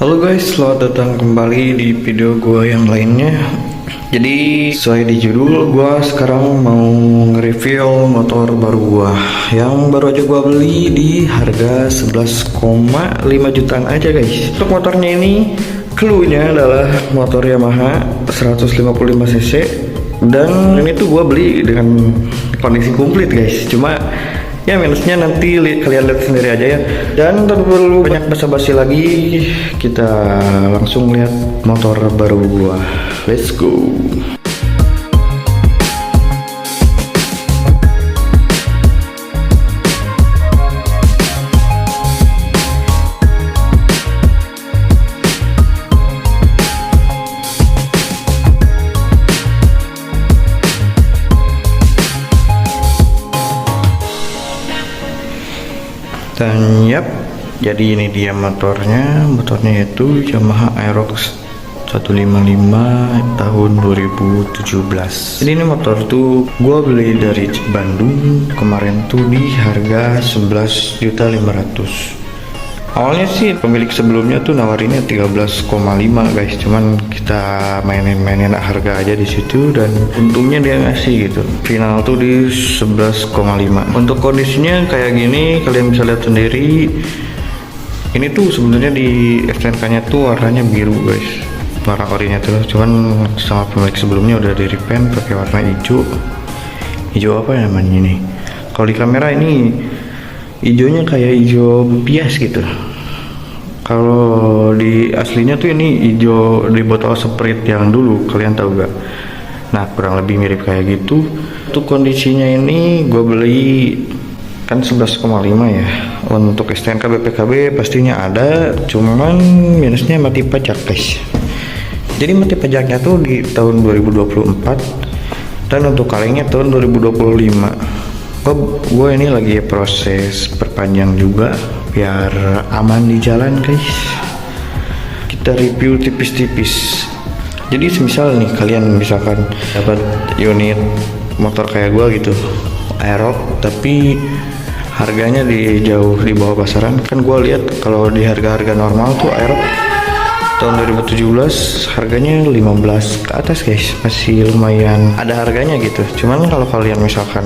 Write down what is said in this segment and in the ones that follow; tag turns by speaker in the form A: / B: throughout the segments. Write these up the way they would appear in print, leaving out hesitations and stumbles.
A: Halo guys, selamat datang kembali di video gua yang lainnya. Jadi sesuai di judul, gua sekarang mau nge-review motor baru gua yang baru aja gua beli di harga 11,5 jutaan aja guys. Untuk motornya ini, cluenya adalah motor Yamaha 155 cc. Dan ini tuh gua beli dengan kondisi komplit guys. Cuma ya minusnya nanti kalian lihat sendiri aja ya. Dan tanpa perlu banyak basa-basi lagi, kita langsung lihat motor baru gua. Let's go. Dan yap, jadi ini dia motornya itu Yamaha Aerox 155 tahun 2017. Jadi ini motor tuh gua beli dari Bandung kemarin tuh di harga 11.500.000. Awalnya sih pemilik sebelumnya tuh nawarinnya 13,5 guys, cuman kita mainin harga aja di situ dan untungnya dia ngasih gitu. Final tuh di 11,5. Untuk kondisinya kayak gini, kalian bisa lihat sendiri. Ini tuh sebenarnya di STNK-nya tuh warnanya biru guys, warna orinya tuh. Cuman sama pemilik sebelumnya udah di repaint pakai warna hijau. Hijau apa ya namanya ini? Kalau di kamera ini hijaunya kayak hijau bias gitu. Kalau di aslinya tuh ini hijau di botol Sprite yang dulu, kalian tahu gak? Nah, kurang lebih mirip kayak gitu. Untuk kondisinya ini gue beli kan 11,5 ya. Untuk STNK BPKB pastinya ada, cuman minusnya mati pajak guys. Jadi mati pajaknya tuh di tahun 2024 dan untuk kalengnya tahun 2025. Gue ini lagi proses perpanjang juga biar aman di jalan guys. Kita review tipis-tipis. Jadi semisal nih kalian misalkan dapat unit motor kayak gue gitu, Aerox, tapi harganya jauh di bawah pasaran. Kan gue lihat kalau di harga-harga normal tuh Aerox tahun 2017 harganya 15 ke atas guys, masih lumayan ada harganya gitu. Cuman kalau kalian misalkan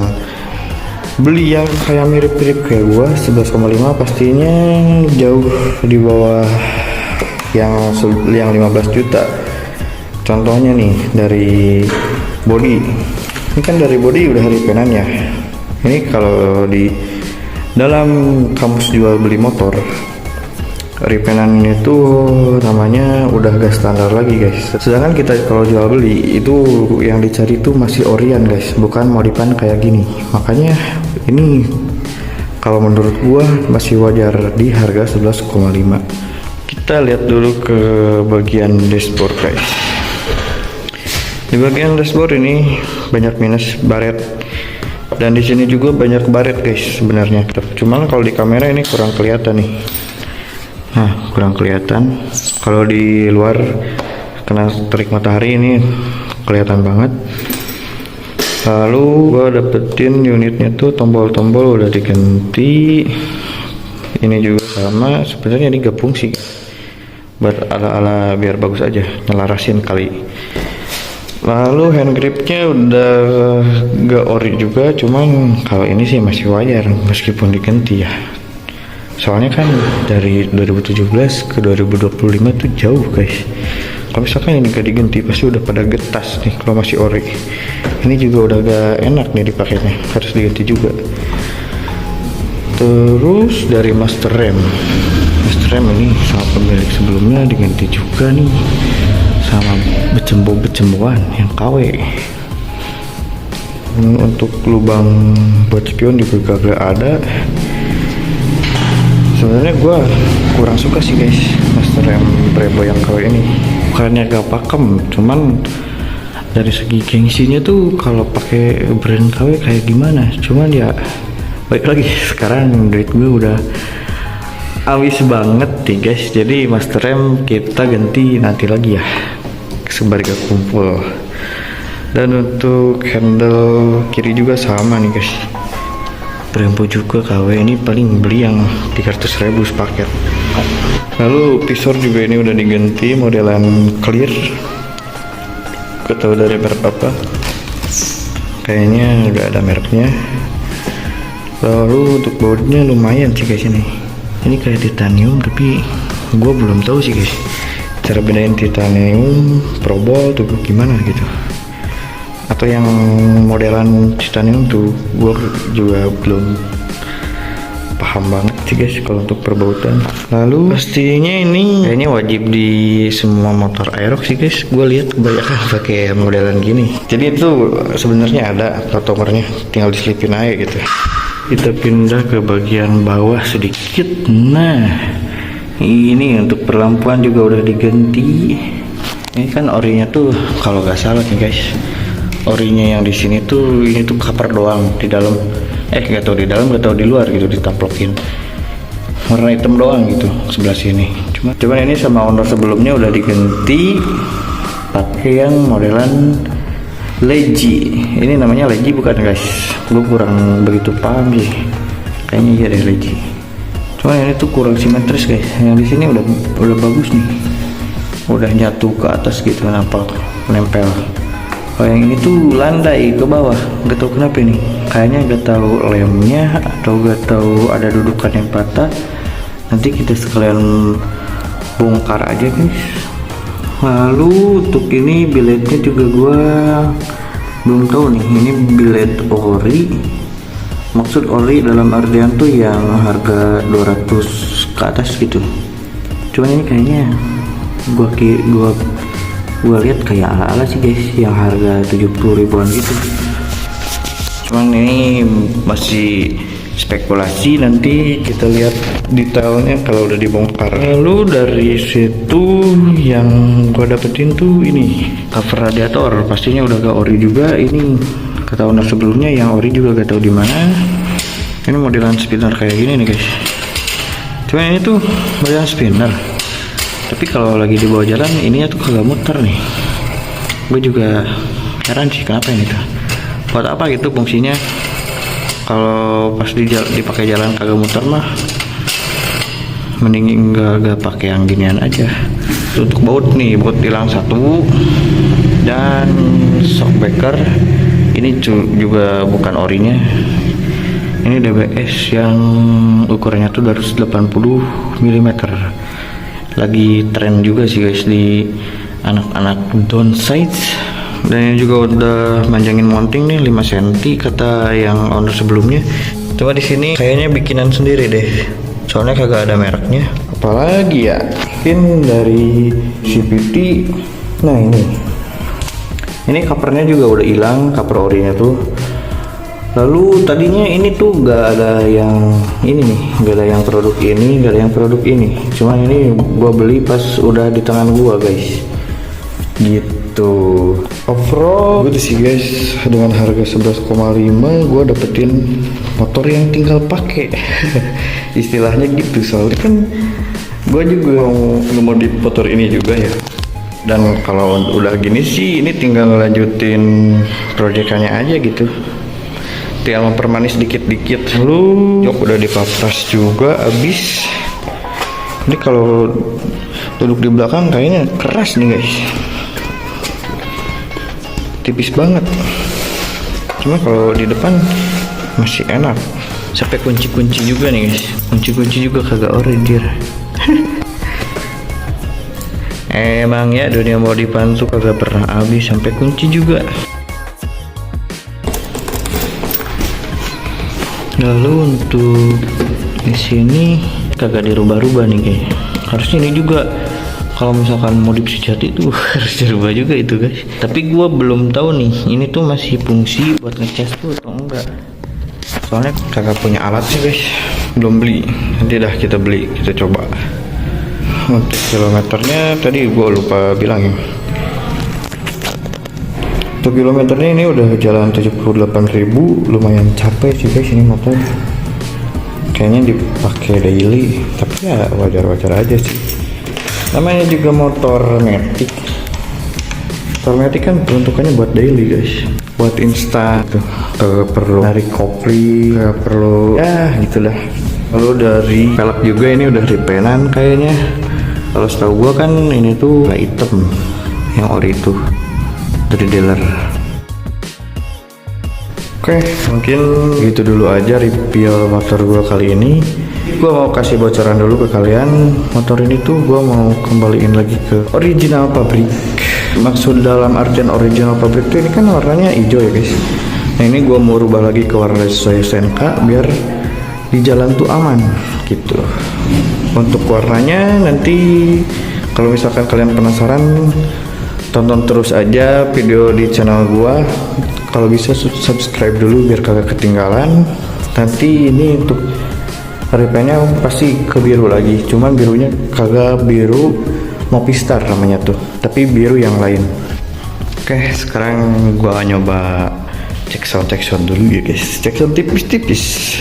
A: beli yang kayak mirip-mirip kayak gua 11,5 pastinya jauh di bawah yang 15 juta. Contohnya nih dari body, ini kan dari body udah repaintan ya. Ini kalau di dalam kamus jual beli motor, repaintan itu namanya udah gak standar lagi guys. Sedangkan kita kalau jual beli itu yang dicari tuh masih orian guys, bukan modifan kayak gini. Makanya ini kalau menurut gua masih wajar di harga 11,5. Kita lihat dulu ke bagian dashboard guys. Di bagian dashboard ini banyak minus baret, dan di sini juga banyak baret guys sebenarnya. Cuman kalau di kamera ini kurang kelihatan nih. Nah, kurang kelihatan. Kalau di luar kena terik matahari ini kelihatan banget. Lalu gua dapetin unitnya tuh tombol-tombol udah diganti. Ini juga sama. Sebenarnya ini gak fungsi, buat ala-ala biar bagus aja, nyelarasin kali. Lalu hand gripnya udah gak ori juga, cuman kalau ini sih masih wajar meskipun diganti ya. Soalnya kan dari 2017 ke 2025 tuh jauh guys. Kalau misalkan ini gak diganti pasti udah pada getas nih kalau masih ori. Ini juga udah gak enak nih dipakainya, harus diganti juga. Terus dari master rem ini sama pemilik sebelumnya diganti juga nih, sama becembo-becemboan yang KW. Untuk lubang buat spion juga gak ada. Sebenarnya gue kurang suka sih guys master rem Brembo yang KW ini. Bukannya gak pakem, cuman dari segi gengsinya tuh kalau pakai brand KW kayak gimana. Cuman ya baik lagi, sekarang duit gue udah habis banget nih guys. Jadi master rem kita ganti nanti lagi ya, sebagai kumpul. Dan untuk handle kiri juga sama nih guys, Brembo juga KW. Ini paling beli yang 300.000 sepaket. Lalu visor juga ini udah diganti modelan clear, gak tahu dari merek apa, kayaknya udah ada mereknya. Lalu untuk bautnya lumayan sih guys, ini kayak titanium, tapi gue belum tahu sih guys cara bedain titanium probol tuh gimana gitu, atau yang modelan titanium tuh gue juga belum paham banget sih guys kalau untuk perbautan. Lalu pastinya ini kayaknya wajib di semua motor Aerox sih guys, gue lihat kebanyakan pakai modelan gini. Jadi itu sebenarnya ada plat nomornya, tinggal diselipin aja gitu. Kita pindah ke bagian bawah sedikit. Nah, ini untuk perlampuan juga udah diganti. Ini kan orinya tuh kalau nggak salah nih guys, orinya yang di sini tuh ini tuh cover doang, di dalam nggak tahu di dalam nggak tahu di luar gitu, ditaplokin warna hitam doang gitu sebelah sini. Cuman ini sama owner sebelumnya udah diganti pakai yang modelan Leggy. Ini namanya Leggy bukan guys, gue kurang begitu paham sih, kayaknya iya deh Leggy. Cuman ini tuh kurang simetris guys, yang di sini udah bagus nih, udah nyatu ke atas gitu, nempel. Kalau yang ini tuh landai ke bawah, gak tahu kenapa ini, kayaknya gak tahu lemnya atau gak tahu ada dudukan yang patah. Nanti kita sekalian bongkar aja guys. Lalu untuk ini biletnya juga gua belum tahu nih, ini bilet ori. Maksud ori dalam artian tuh yang harga 200 ke atas gitu. Cuman ini kayaknya gua lihat kayak ala-ala sih guys, yang harga 70 ribuan gitu. Cuman ini masih spekulasi, nanti kita lihat detailnya kalau udah dibongkar. Lalu dari situ yang gua dapetin tuh ini cover radiator, pastinya udah gak ori juga. Ini kata owner sebelumnya yang ori juga gak tahu di mana. Ini modelan spinner kayak gini nih guys. Cuman ini tuh modelan spinner, tapi kalau lagi di bawah jalan ininya tuh kagak muter nih. Gue juga heran sih kenapa ini tuh, buat apa gitu fungsinya. Kalau pas dipakai jalan kagak muter mah mending enggak pakai yang ginian aja. Untuk baut nih, baut hilang satu, dan shockbreaker ini juga bukan orinya, ini DBS yang ukurannya tuh 280 mm. Lagi tren juga sih guys di anak-anak downsize. Dan ini juga udah manjangin mounting nih 5 cm kata yang owner sebelumnya. Cuma di sini kayaknya bikinan sendiri deh, soalnya kagak ada mereknya. Apalagi ya, mungkin dari CVT. Nah ini covernya juga udah hilang, cover orinya tuh. Lalu tadinya ini tuh gak ada yang ini nih, gak ada yang produk ini, gak ada yang produk ini. Cuman ini gua beli pas udah di tangan gua guys, gitu. Overall gitu sih guys, dengan harga 11,5 gua dapetin motor yang tinggal pakai. Istilahnya gitu, soalnya kan gua juga mau ngemodif motor ini juga ya. Dan kalau udah gini sih, ini tinggal lanjutin proyekannya aja gitu, tinggal mempermanis dikit-dikit. Lalu jok udah dipapras juga abis. Ini kalau duduk di belakang kayaknya keras nih guys, tipis banget. Cuma kalau di depan masih enak. Sampai kunci-kunci juga nih guys, kunci-kunci juga kagak ori dia. Emang ya dunia modifan tuh kagak pernah habis, sampai kunci juga. Lalu untuk di sini kagak dirubah-rubah nih guys. Harusnya ini juga kalau misalkan modif sejati itu harus dirubah juga itu guys. Tapi gua belum tahu nih ini tuh masih fungsi buat ngecas tuh atau enggak. Soalnya kagak punya alat sih guys, belum beli. Nanti dah kita beli, kita coba. Untuk kilometernya tadi gua lupa bilang ya. Untuk kilometernya ini udah jalan 78.000, lumayan capek sih guys ini motor. Kayaknya dipakai daily, tapi ya wajar-wajar aja sih. Namanya juga motor Matic. Motor Matic kan peruntukannya buat daily guys, buat instan tuh. Perlu narik kopling, perlu ya gitulah. Lalu dari velg juga ini udah repaintan kayaknya. Kalau setahu gua kan ini tuh item yang ori itu dari dealer. Oke, mungkin gitu dulu aja review motor gua kali ini. Gua mau kasih bocoran dulu ke kalian. Motor ini tuh gua mau kembaliin lagi ke original pabrik. Maksud dalam artian original pabrik tuh ini kan warnanya hijau ya guys. Nah ini gua mau rubah lagi ke warna sesuai SNK biar di jalan tuh aman gitu. Untuk warnanya nanti kalau misalkan kalian penasaran, tonton terus aja video di channel gua. Kalau bisa subscribe dulu biar kagak ketinggalan. Nanti ini untuk repairnya pasti ke biru lagi, cuman birunya kagak biru Movistar namanya tuh, tapi biru yang lain. Oke, sekarang gua nyoba cek sound dulu ya guys. Cek sound tipis-tipis.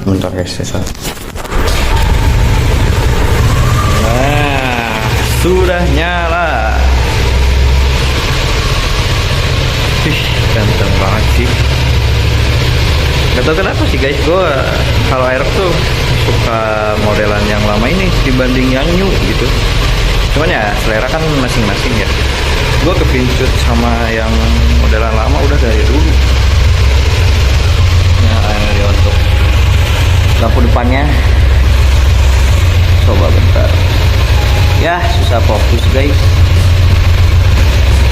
A: Bentar guys, saya sudah nyala. Ganteng banget sih. Gak tau kenapa sih guys, gue kalau Aerox tuh suka modelan yang lama ini dibanding yang new gitu. Cuman ya selera kan masing-masing ya. Gue kepincut sama yang modelan lama udah dari dulu. Nah ini untuk lampu depannya. Coba bentar. Ya susah fokus guys.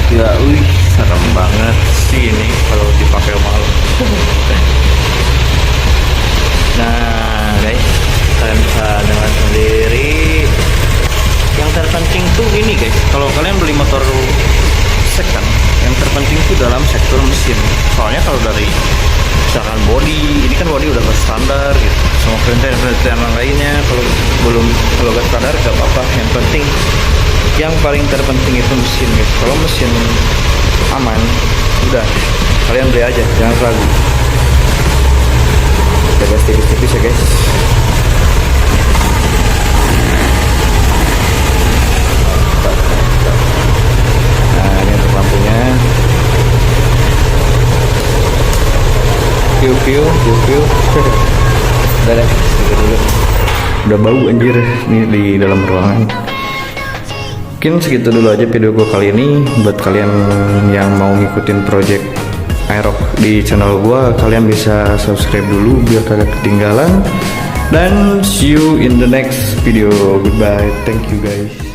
A: Ya wih serem banget sih ini kalau dipakai malam. Nah guys, kalian bisa dengar sendiri. Yang terpenting tuh ini guys, kalau kalian beli motor second, yang terpenting tuh dalam sektor mesin. Soalnya kalau dari misalkan body, ini kan body udah standar gitu, sama perintah lainnya. Kalau gak standar gak apa-apa, yang paling terpenting itu mesin guys. Kalau mesin aman, udah kalian beli aja, jangan ragu. Jaga tipis-tipis ya guys. Nah ini untuk lampunya. Piu. Udah deh, dulu. Udah bau anjir nih di dalam ruangan. Mungkin segitu dulu aja video gue kali ini. Buat kalian yang mau ngikutin project Aerox di channel gue, kalian bisa subscribe dulu biar kagak ketinggalan. Dan see you in the next video. Goodbye, thank you guys.